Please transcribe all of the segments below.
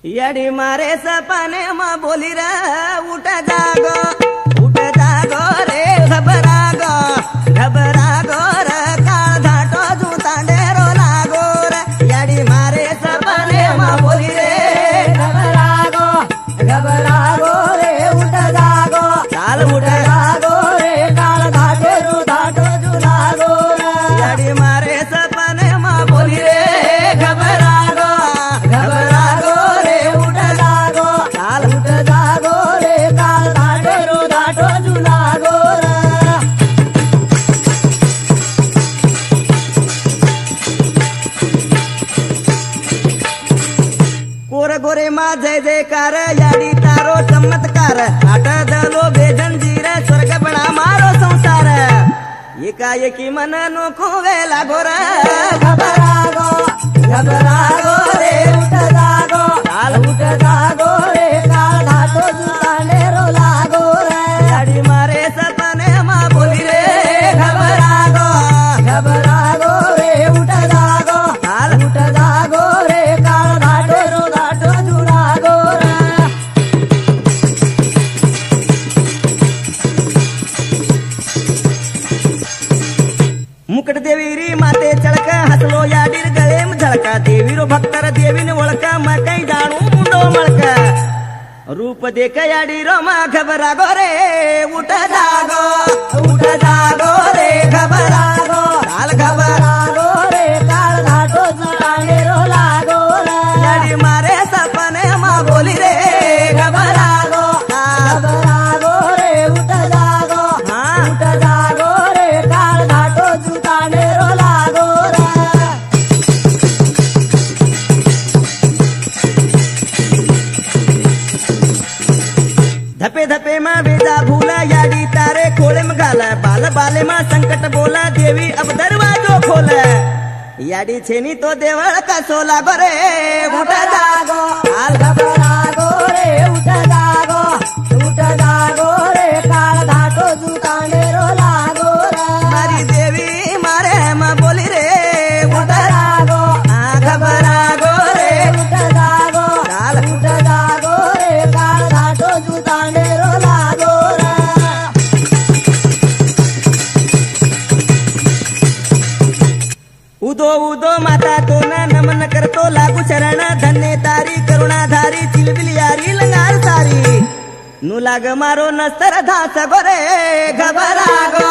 याडी मारे सपने में बोली रे उठ जागो रे घबरागो रे काल धाटो जूता डेरो लागो रे याडी मारे सपने में बोली रे घबरागो रे उठ जागो काल उठ जागो रे काल धाटो जू लागो रे याडी मारे सपने में बोली रे घबरागो रे उठ जागो काल उठ जागो रे काल धाटो जू लागो रे कोर गोरे मा जय जयकार याडी तारो चमत्कार आट दलो बेजंजीर स्वर्ग बडा मारो संसार एकाएकी मन नको वेला गोर घबरागो रे उठ जागो काल उठ जागो रे काल धाटो जू डेरो लागो रे याडी मारे सपने मा बोली रे घबरागो घबरागो रे उठ जागो काल उठ जागो रे काल धाटो जू लागो रे मुकुट देवी री माते चळक हसलो याडीर गळेम झळका देवीरो भक्तर देवीने ओळखा म काही जाणू मुंडो मळक रूप देख याडीरो मा घबरागो रे उठ जागो रे घबरागो काल घबरागो रे काल धाटो जू डेरो लागो रे याडी मारे सपने मा बोली रे घबरागो घबरागो रे उठ जागो हाँ उठ जागो रे काल धाटो जू डेरो लागो रे धपे धपे मा वेजा भूला याडी तारे खोळे में घाला बाल बाले मा संकट बोला देवी अब दरवाजो खोला याडी छेनी तो देवळ का सोला गोरे उठ जागो काल घबरागो रे उठ जागो रे काल धाटो जू डेरो लागो रे मारी देवी मारे मा बोली रे उठ घबरागो घबरागो रे उठ जागो काल उठ जागो रे काल धाटो जू डेरो लागो रे उदो उदो माता तो न नमन करतो लागू शरण धन्य तारी करुणाधारी चिलबिल यारी लंगार सारी नु लाग मारो नस्तर धास गोरे घबरागो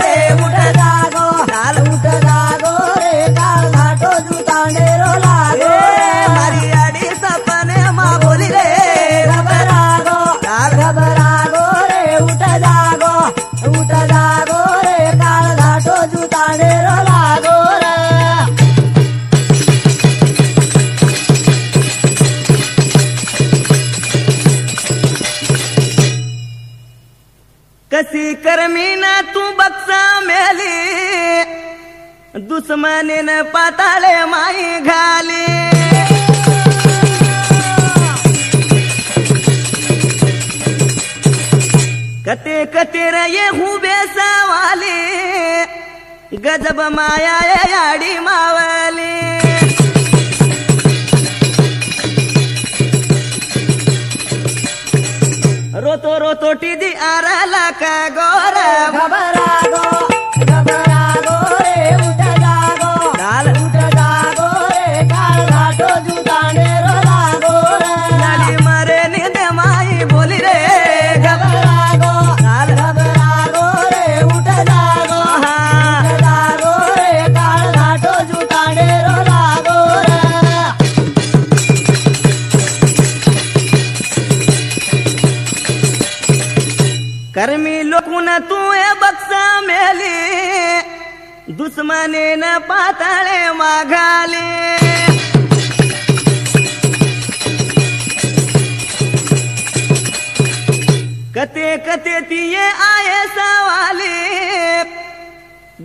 रे उठ जागो काल उठ जागो रे काल धाटो जू डेरो लागो रे मारी याडी सपने मा बोली रे घबरागो काल घबरागो रे उठ जागो रे काल धाटो जू डेरो लागो रे कसी करमी ना तू बक्सा मेली दुश्मनीन पाताळे माई घाली कते कते रे ये हुबे सवाली गजब माया ये याडी मावली रोतो रोतो टीदी आरला का गोर घबरागो रे उठ जागो काल उठ जागो रे काल धाटो जू डेरो लागो रे याडी मारे निंद माई बोली रे घबरागो काल घबरागो रे उठ जागो हाँ जागो रे काल धाटो जू डेरो लागो रे कर्मी लोकून तू ए बक्सा मेली दुश्मनीन पाताळे माघाली कते कते तिये आये सवाली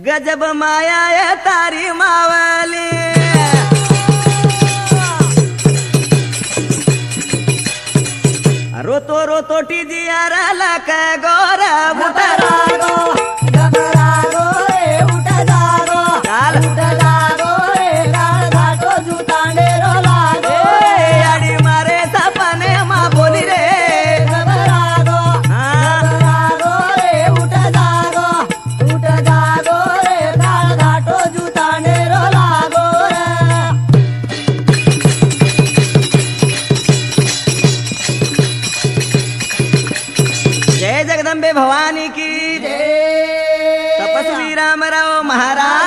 गजब माया ये तारी मावली रोतो रोतो टीदी आरला का गोर उठ घबरागो रे उठ जागो काल उठ जागो रे काल धाटो जू डेरो लागो रे जगदंबे भवानी की तपस्वी रामराव महाराज